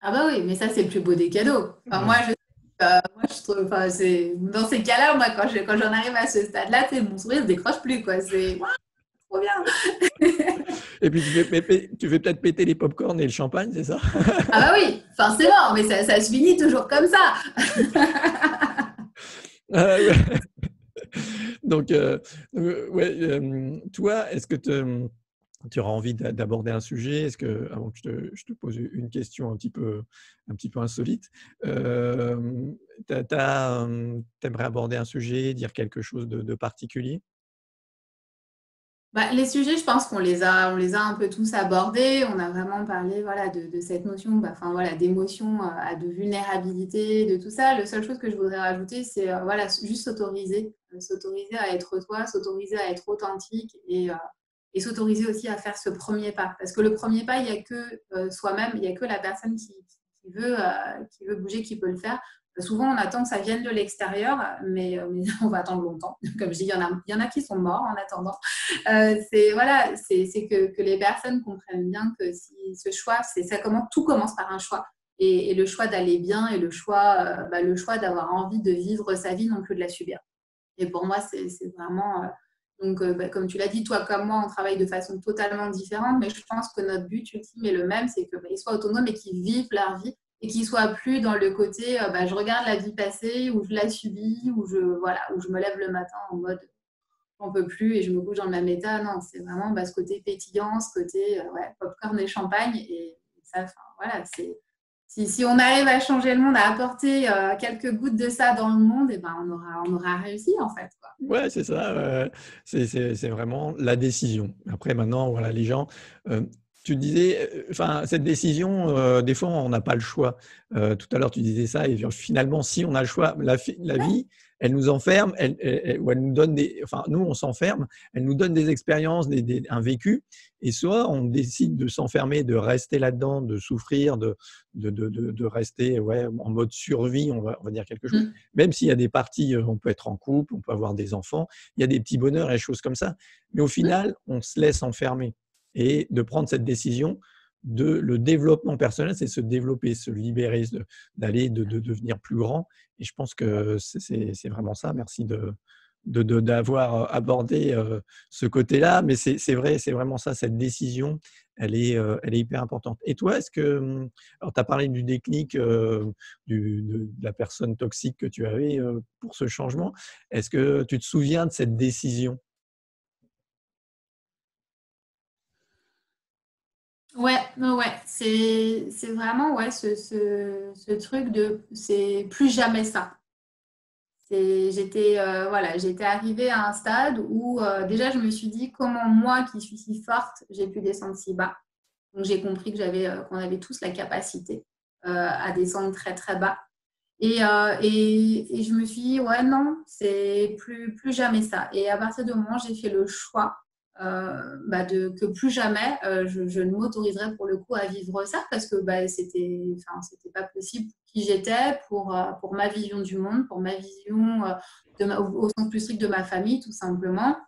S2: Ah bah oui, mais ça, c'est le plus beau des cadeaux. Enfin,
S1: Ouais.
S2: moi, je trouve, enfin, dans ces cas-là, moi, quand j'en arrive à ce stade-là, mon sourire ne se décroche plus, quoi. C'est ouah, trop bien.
S1: Et puis tu fais peut-être péter les pop-corn et le champagne, c'est ça?
S2: Ah bah oui, forcément, mais ça se finit toujours comme ça.
S1: Ah ouais. Donc, ouais, toi, est-ce que tu auras envie d'aborder un sujet? Est-ce que, avant que je te pose une question un petit peu insolite, t'aimerais aborder un sujet, dire quelque chose de particulier?
S2: Bah, les sujets, je pense qu'on les a un peu tous abordés. On a vraiment parlé, voilà, de cette notion, bah, enfin, voilà, d'émotion, de vulnérabilité, de tout ça. La seule chose que je voudrais rajouter, c'est voilà, juste s'autoriser à être toi, s'autoriser à être authentique et s'autoriser aussi à faire ce premier pas. Parce que le premier pas, il n'y a que soi-même, il n'y a que la personne qui veut bouger, qui peut le faire. Souvent, on attend que ça vienne de l'extérieur, mais on va attendre longtemps. Comme je dis, il y en a qui sont morts en attendant. Voilà, c'est que les personnes comprennent bien que si ce choix, tout commence par un choix. Et le choix d'aller bien et le choix d'avoir envie de vivre sa vie, non plus de la subir. Et pour moi, c'est vraiment… donc, comme tu l'as dit, toi comme moi, on travaille de façon totalement différente, mais je pense que notre but ultime est le même, c'est qu'ils soient autonomes et qu'ils vivent leur vie et qu'ils ne soient plus dans le côté je regarde la vie passer ou je la subis ou où je me lève le matin en mode j'en peux plus et je me couche dans le même état. Non, c'est vraiment ce côté pétillant, ce côté popcorn et champagne. Et ça, voilà, si on arrive à changer le monde, à apporter quelques gouttes de ça dans le monde, et ben on aura réussi en fait, quoi.
S1: Ouais, c'est ça, c'est vraiment la décision. Après maintenant, voilà, les gens, tu disais, enfin, cette décision, des fois, on n'a pas le choix. Tout à l'heure, tu disais ça et finalement, si on a le choix, la vie, elle nous enferme, ou elle nous donne enfin, nous, on s'enferme, elle nous donne des expériences, un vécu et soit on décide de s'enfermer, de rester là-dedans, de souffrir, de rester, ouais, en mode survie, on va dire quelque chose.
S2: Mm.
S1: Même s'il y a des parties, on peut être en couple, on peut avoir des enfants, il y a des petits bonheurs et des choses comme ça. Mais au final, on se laisse enfermer. Et de prendre cette décision, le développement personnel, c'est se développer, se libérer, d'aller, de devenir plus grand. Et je pense que c'est vraiment ça. Merci d'avoir abordé ce côté-là. Mais c'est vrai, c'est vraiment ça, cette décision, elle est hyper importante. Et toi, alors tu as parlé du déclic de la personne toxique que tu avais pour ce changement. Est-ce que tu te souviens de cette décision?
S2: Ouais, ouais, c'est vraiment ce truc de c'est plus jamais ça. J'étais arrivée à un stade où déjà je me suis dit comment moi qui suis si forte, j'ai pu descendre si bas. Donc j'ai compris qu'on avait tous la capacité à descendre très très bas. Et je me suis dit, ouais, non, c'est plus jamais ça. Et à partir du moment où j'ai fait le choix que plus jamais je ne m'autoriserai pour le coup à vivre ça parce que c'était pas possible pour qui j'étais, pour ma vision du monde, pour ma vision au sens plus strict de ma famille, tout simplement.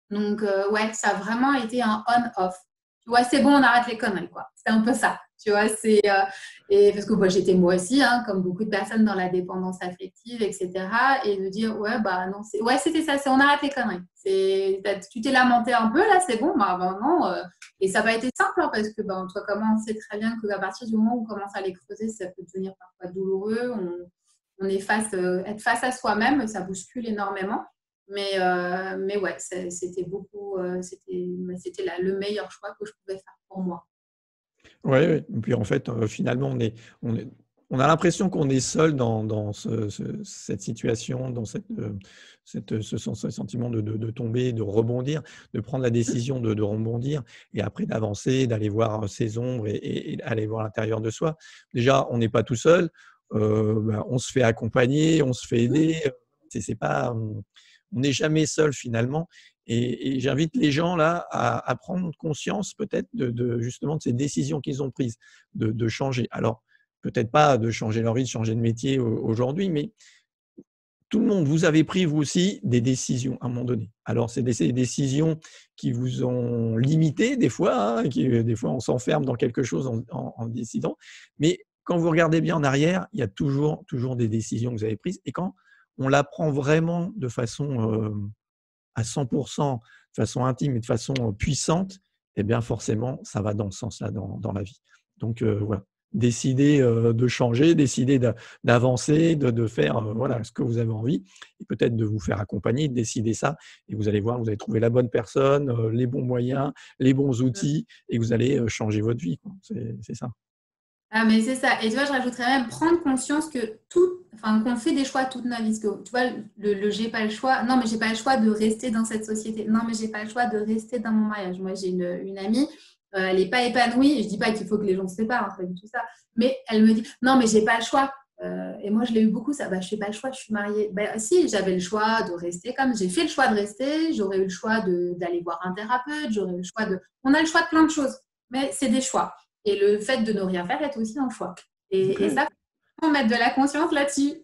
S2: Donc, ouais, ça a vraiment été un on-off. Tu vois, c'est bon, on arrête les conneries, quoi. C'était un peu ça. Tu vois, et parce que moi, j'étais moi aussi, hein, comme beaucoup de personnes dans la dépendance affective, etc. Et de dire, ouais, bah non, ouais, c'était ça, on arrête les conneries. Tu t'es lamenté un peu, là, c'est bon, bah non. Et ça n'a pas été simple, hein, parce que ben, toi, comment on sait très bien qu'à partir du moment où on commence à les creuser, ça peut devenir parfois douloureux. On est être face à soi-même, ça bouscule énormément. Mais ouais, c'était beaucoup, c'était le meilleur choix que je pouvais faire pour moi.
S1: Oui, oui. Et puis en fait, finalement, on a l'impression qu'on est seul dans cette situation, dans ce sentiment de tomber, de rebondir, de prendre la décision de rebondir et après d'avancer, d'aller voir ses ombres et aller voir l'intérieur de soi. Déjà, on n'est pas tout seul, ben, on se fait accompagner, on se fait aider. C'est pas, on n'est jamais seul finalement. Et j'invite les gens là à prendre conscience peut-être justement de ces décisions qu'ils ont prises, de changer. Alors, peut-être pas de changer leur vie, de changer de métier aujourd'hui, mais tout le monde, vous avez pris vous aussi des décisions à un moment donné. Alors, c'est des décisions qui vous ont limité des fois, hein, des fois on s'enferme dans quelque chose en décidant, mais quand vous regardez bien en arrière, il y a toujours des décisions que vous avez prises. Et quand on la prend vraiment de façon à 100%, de façon intime et de façon puissante, eh bien forcément, ça va dans ce sens-là dans la vie. Donc voilà, décider de changer, décider d'avancer, de faire voilà, ce que vous avez envie, et peut-être de vous faire accompagner, de décider ça, et vous allez voir, vous allez trouver la bonne personne, les bons moyens, les bons outils, et vous allez changer votre vie. C'est ça.
S2: Ah, mais c'est ça. Et tu vois, je rajouterais même prendre conscience qu'on fait des choix toute notre vie. Parce que, tu vois, j'ai pas le choix. Non, mais j'ai pas le choix de rester dans cette société. Non, mais j'ai pas le choix de rester dans mon mariage. Moi, j'ai une amie, elle n'est pas épanouie. Et je dis pas qu'il faut que les gens se séparent, hein, pas du tout ça. Mais elle me dit, non, mais j'ai pas le choix. Et moi, je l'ai eu beaucoup, ça. Bah, je fais pas le choix, je suis mariée. Ben, si, j'avais le choix de rester comme j'ai fait le choix de rester. J'aurais eu le choix d'aller voir un thérapeute. J'aurais eu le choix On a le choix de plein de choses. Mais c'est des choix. Et le fait de ne rien faire est aussi un choix. Et ça, il faut mettre de la conscience là-dessus.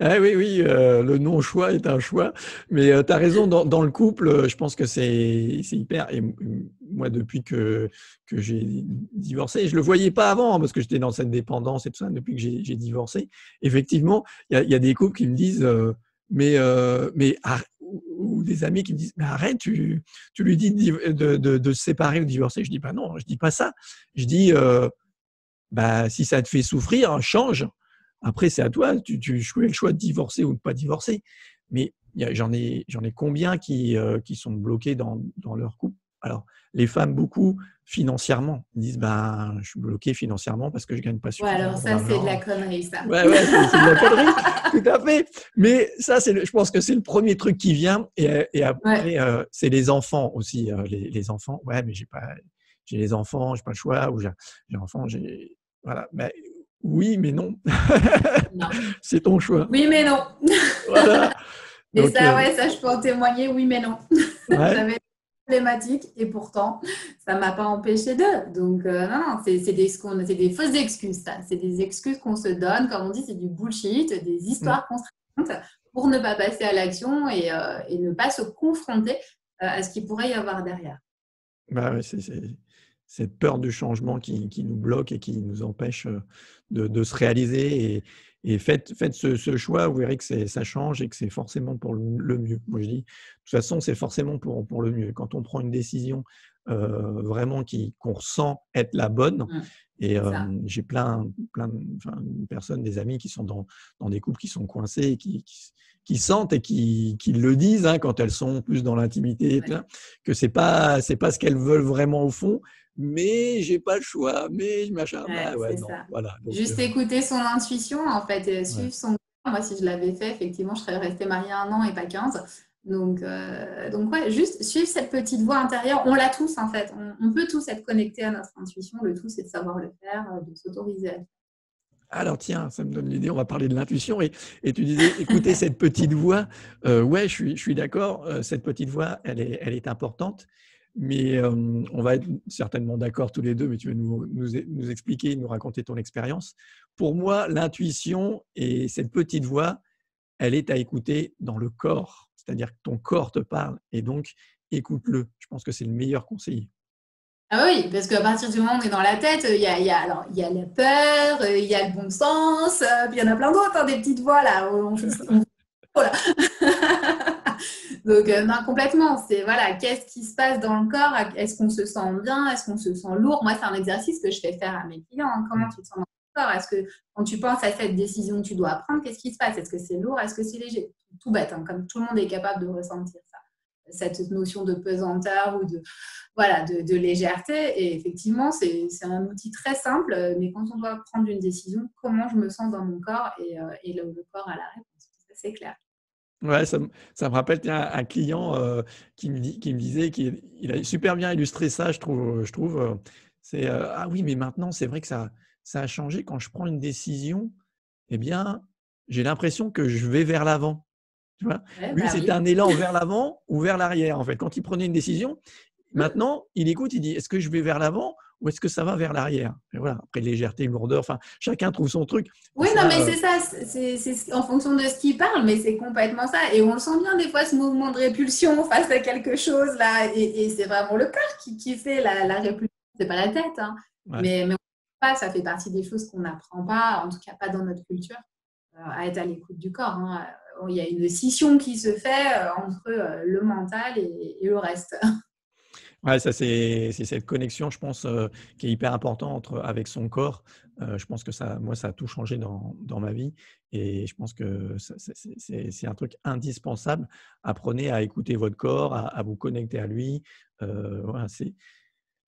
S1: Ah oui, oui, le non-choix est un choix. Mais tu as raison, dans le couple, je pense que c'est hyper. Et moi, depuis que j'ai divorcé, je ne le voyais pas avant, hein, parce que j'étais dans cette dépendance et tout ça, depuis que j'ai divorcé. Effectivement, il y a des couples qui me disent, ou des amis qui me disent, mais arrête, tu lui dis de se séparer ou de divorcer. Je dis, bah non, je ne dis pas ça. Je dis, bah, si ça te fait souffrir, change. Après, c'est à toi. Tu fais le choix de divorcer ou de ne pas divorcer. Mais j'en ai combien qui sont bloqués dans leur couple. Alors, les femmes, beaucoup, financièrement. Ils disent, ben, je suis bloqué financièrement parce que je ne gagne pas
S2: Ouais, alors
S1: suffisamment
S2: ça, c'est de la
S1: d'argent.
S2: connerie, ça.
S1: Ouais, c'est de la connerie, tout à fait. Mais ça, je pense que c'est le premier truc qui vient. Et après,
S2: Ouais.
S1: c'est les enfants aussi. Les enfants, ouais, mais j'ai les enfants, j'ai pas le choix. Ou j'ai l'enfant, voilà. Ben, oui, mais non.
S2: Non.
S1: C'est ton choix.
S2: Oui, mais non.
S1: Voilà.
S2: Et
S1: Donc,
S2: ça, ouais, ça, je peux en témoigner, oui, mais non.
S1: ouais.
S2: J'avais une problématique et pourtant, ça ne m'a pas empêché d'eux. Donc, non, c'est des fausses excuses, ça. C'est des excuses qu'on se donne. Comme on dit, c'est du bullshit, des
S1: Mm.
S2: histoires qu'on se raconte pour ne pas passer à l'action et ne pas se confronter à ce qu'il pourrait y avoir derrière.
S1: Bah ouais, c'est cette peur du changement qui nous bloque et qui nous empêche de se réaliser. Et faites ce choix, vous verrez que ça change et que c'est forcément pour le mieux. Moi, je dis, de toute façon, c'est forcément pour le mieux. Quand on prend une décision vraiment qu'on ressent être la bonne, et
S2: C'est ça.
S1: j'ai plein de personnes, des amis qui sont dans des couples qui sont coincés et qui sentent et qui le disent, hein, quand elles sont plus dans l'intimité,
S2: Ouais.
S1: que c'est pas ce qu'elles veulent vraiment au fond, mais j'ai pas le choix, mais machin,
S2: Ouais,
S1: bah ouais,
S2: c'est
S1: non,
S2: ça.
S1: voilà. Donc,
S2: Juste écouter son intuition, en fait,
S1: ouais.
S2: suivre son cœur. Moi, si je l'avais fait, effectivement, je serais restée mariée 1 an et pas 15. Donc ouais, juste suivre cette petite voix intérieure. On l'a tous, en fait. On peut tous être connectés à notre intuition. Le tout, c'est de savoir le faire, de s'autoriser à le
S1: Alors tiens, ça me donne l'idée, on va parler de l'intuition. Et tu disais, écoutez cette petite voix. Ouais, je suis d'accord, cette petite voix, elle est importante. Mais on va être certainement d'accord tous les deux, mais tu vas nous expliquer, nous raconter ton expérience. Pour moi, l'intuition et cette petite voix, elle est à écouter dans le corps. C'est-à-dire que ton corps te parle et donc écoute-le. Je pense que c'est le meilleur conseiller.
S2: Ah oui, parce qu'à partir du moment où on est dans la tête, alors, il y a la peur, il y a le bon sens, puis il y en a plein d'autres, hein, des petites voix là. Voilà. Donc, non, complètement. C'est voilà, qu'est-ce qui se passe dans le corps? Est-ce qu'on se sent bien? Est-ce qu'on se sent lourd? Moi, c'est un exercice que je fais faire à mes clients, hein. Comment tu te sens dans le corps? Est-ce que quand tu penses à cette décision que tu dois prendre, qu'est-ce qui se passe? Est-ce que c'est lourd? Est-ce que c'est léger? Tout bête, hein, comme tout le monde est capable de ressentir ça. Cette notion de pesanteur ou voilà, de légèreté. Et effectivement, c'est un outil très simple, mais quand on doit prendre une décision, comment je me sens dans mon corps et le corps a la réponse. Ça, c'est clair.
S1: Ouais, ça me rappelle tiens, un client qui me disait qu'il a super bien illustré ça, je trouve. C'est ah oui, mais maintenant, c'est vrai que ça a changé. Quand je prends une décision, eh bien, j'ai l'impression que je vais vers l'avant. Tu vois?
S2: Ouais,
S1: Lui,
S2: bah
S1: c'était
S2: oui.
S1: un élan vers l'avant ou vers l'arrière, en fait. Quand il prenait une décision, maintenant, il écoute, il dit: «Est-ce que je vais vers l'avant ou est-ce que ça va vers l'arrière?» Et voilà, après légèreté, lourdeur, enfin, chacun trouve son truc. Et
S2: Oui, non, mais
S1: ça,
S2: c'est ça, c'est en fonction de ce qu'il parle, mais c'est complètement ça. Et on le sent bien des fois, ce mouvement de répulsion face à quelque chose, là, et c'est vraiment le corps qui fait la répulsion, c'est pas la tête, hein.
S1: ouais.
S2: Mais on pas, ça fait partie des choses qu'on n'apprend pas, en tout cas pas dans notre culture, à être à l'écoute du corps, hein. Il y a une scission qui se fait entre le mental et le reste.
S1: Ouais, ça c'est cette connexion, je pense, qui est hyper importante avec son corps. Je pense que moi, ça a tout changé dans ma vie et je pense que ça c'est un truc indispensable. Apprenez à écouter votre corps, à vous connecter à lui. Voilà,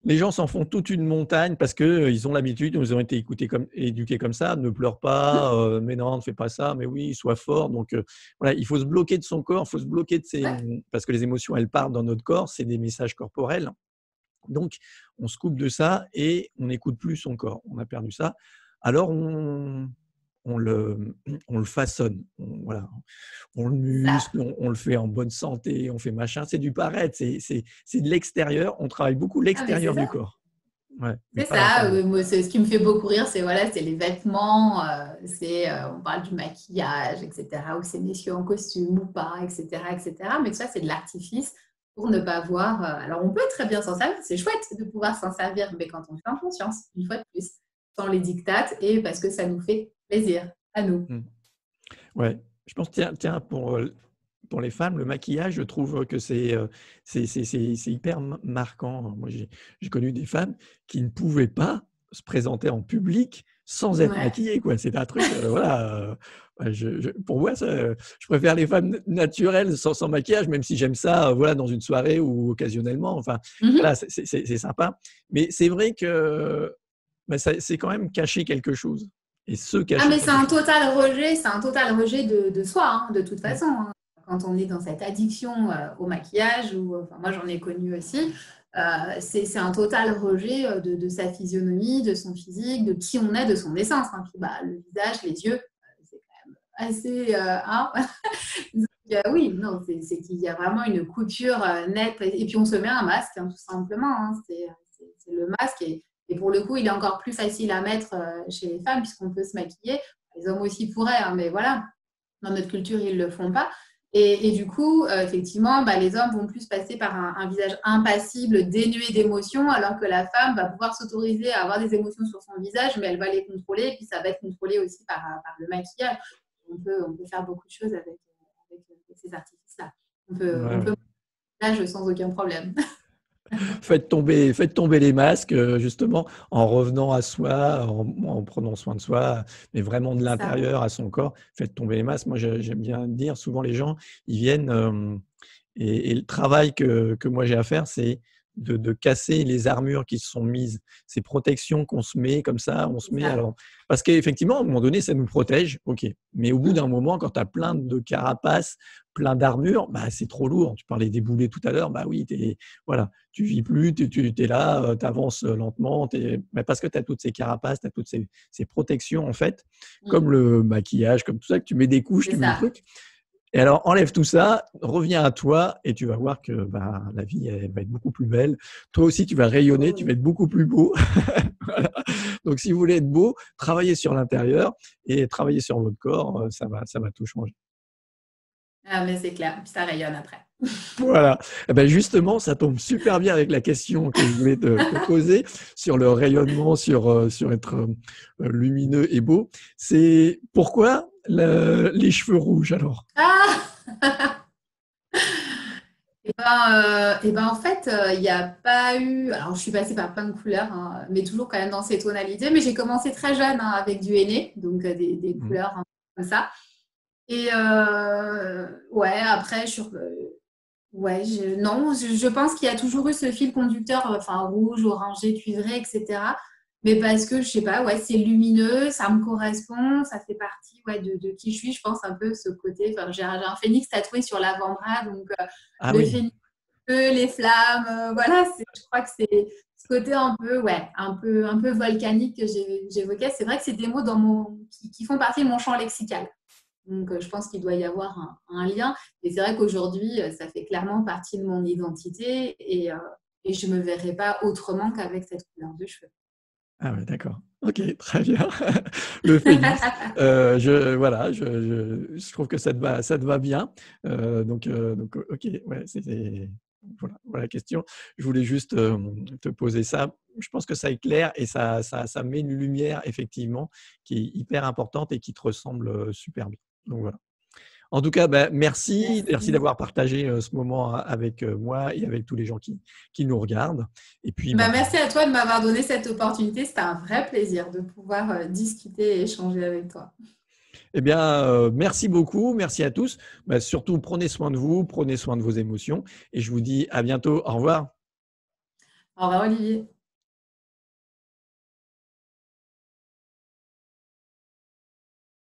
S1: les gens s'en font toute une montagne parce qu'ils ont l'habitude, ils ont été éduqués comme ça. Ne pleure pas, mais non, ne fais pas ça, mais oui, sois fort. Donc voilà, il faut se bloquer de son corps, il faut se bloquer de
S2: Ouais.
S1: parce que les émotions, elles partent dans notre corps, c'est des messages corporels. Donc, on se coupe de ça et on n'écoute plus son corps. On a perdu ça. Alors, on le, on le façonne. Voilà, on le
S2: Ça.
S1: muscle, on le fait en bonne santé, on fait machin. C'est du paraître, c'est de l'extérieur. On travaille beaucoup
S2: Ah, mais c'est
S1: l'extérieur du
S2: ça.
S1: corps, ouais, mais
S2: C'est
S1: pas
S2: ça,
S1: l'intérieur.
S2: moi, c'est ce qui me fait beaucoup rire, c'est voilà, c'est les vêtements, on parle du maquillage, etc., ou c'est messieurs en costume ou pas, etc., etc. Mais tout ça, c'est de l'artifice pour ne pas voir. Alors, on peut très bien s'en servir, c'est chouette de pouvoir s'en servir, mais quand on le fait en conscience, une fois de plus, sans les dictates et parce que ça nous fait plaisir à nous.
S1: Mmh. Ouais, je pense, tiens, pour les femmes, le maquillage, je trouve que c'est hyper marquant. Moi, j'ai connu des femmes qui ne pouvaient pas se présenter en public sans être
S2: Ouais.
S1: maquillées, quoi. C'est un truc, voilà, pour moi, je préfère les femmes naturelles sans maquillage, même si j'aime ça, voilà, dans une soirée ou occasionnellement. Enfin, voilà,
S2: Mhm.
S1: c'est sympa. Mais c'est vrai que bah, c'est quand même cacher quelque chose et se
S2: Ah,
S1: cacher
S2: mais
S1: quelque chose.
S2: c'est un total rejet de soi, hein, de toute
S1: Mmh.
S2: façon, hein. Quand on est dans cette addiction au maquillage, ou enfin, moi j'en ai connu aussi, c'est un total rejet de sa physionomie, de son physique, de qui on est, de son essence, hein. Puis, bah, le visage, les yeux, c'est quand même assez. Hein. Donc, oui, non, c'est qu'il y a vraiment une coupure nette. Et puis on se met un masque, hein, tout simplement, hein. C'est le masque. Et pour le coup, il est encore plus facile à mettre chez les femmes puisqu'on peut se maquiller. Les hommes aussi pourraient, hein, mais voilà, dans notre culture, ils ne le font pas. Et du coup, effectivement, bah, les hommes vont plus passer par un visage impassible, dénué d'émotions, alors que la femme va pouvoir s'autoriser à avoir des émotions sur son visage, mais elle va les contrôler, et puis ça va être contrôlé aussi par le maquillage. On peut faire beaucoup de choses avec ces artifices-là.
S1: Ouais,
S2: On peut
S1: ouais.
S2: maquillage sans aucun problème.
S1: Faites tomber les masques, justement, en revenant à soi, en prenant soin de soi, mais vraiment de
S2: C'est ça.
S1: l'intérieur à son corps. Faites tomber les masques. Moi, j'aime bien dire, souvent les gens, ils viennent, et le travail que moi j'ai à faire, c'est de casser les armures qui se sont mises, ces protections qu'on se met comme ça, on se
S2: C'est
S1: met
S2: ça.
S1: alors parce qu'effectivement, à un moment donné, ça nous protège, OK. Mais au bout d'un moment, quand tu as plein de carapaces, plein d'armures, bah, c'est trop lourd. Tu parlais des boulets tout à l'heure, bah oui, voilà, tu vis plus, tu es là, tu avances lentement, bah, parce que tu as toutes ces carapaces, tu as toutes ces protections en fait,
S2: Mm.
S1: comme le maquillage, comme tout ça, que tu mets des couches,
S2: C'est
S1: tu mets des
S2: ça.
S1: trucs. Et alors, enlève tout ça, reviens à toi et tu vas voir que bah, la vie, elle va être beaucoup plus belle. Toi aussi, tu vas rayonner,
S2: Oh,
S1: tu vas
S2: oui.
S1: être beaucoup plus beau. Voilà. Donc, si vous voulez être beau, travaillez sur l'intérieur et travaillez sur votre corps, ça va tout changer.
S2: Ah, mais c'est clair. Puis ça rayonne après.
S1: Voilà. Eh ben justement, ça tombe super bien avec la question que je voulais te poser sur le rayonnement, sur être lumineux et beau. C'est pourquoi les cheveux rouges alors?
S2: Ah et ben, en fait, il n'y a pas eu. Alors, je suis passée par plein de couleurs, hein, mais toujours quand même dans ces tonalités. Mais j'ai commencé très jeune hein, avec du henné, donc des
S1: Mhm.
S2: couleurs un peu comme ça. Et ouais, après, ouais, non, je pense qu'il y a toujours eu ce fil conducteur, enfin rouge, orangé, cuivré, etc. Mais parce que, je sais pas, ouais, c'est lumineux, ça me correspond, ça fait partie ouais, de qui je suis, je pense un peu ce côté. Enfin, j'ai un phénix tatoué sur l'avant-bras, donc
S1: Ah
S2: le
S1: oui.
S2: phénix, les flammes, voilà, je crois que c'est ce côté un peu, ouais, un peu volcanique que j'évoquais. C'est vrai que c'est des mots qui font partie de mon champ lexical. Donc, je pense qu'il doit y avoir un lien. Et c'est vrai qu'aujourd'hui, ça fait clairement partie de mon identité et je ne me verrai pas autrement qu'avec cette couleur de cheveux.
S1: Ah ouais, d'accord. Ok, très bien. Le phénix, voilà, je trouve que ça te va bien. Donc, ok, ouais, voilà la question. Je voulais juste te poser ça. Je pense que ça éclaire et ça met une lumière, effectivement, qui est hyper importante et qui te ressemble super bien. Donc voilà. En tout cas, bah, merci
S2: Merci.
S1: d'avoir partagé ce moment avec moi et avec tous les gens qui nous regardent. Et puis,
S2: Bah,
S1: bah,
S2: merci à toi de m'avoir donné cette opportunité. C'était un vrai plaisir de pouvoir discuter et échanger avec toi.
S1: eh bien, merci beaucoup, merci à tous. Bah, surtout, prenez soin de vous, prenez soin de vos émotions et je vous dis à bientôt. Au revoir.
S2: Au revoir, Olivier.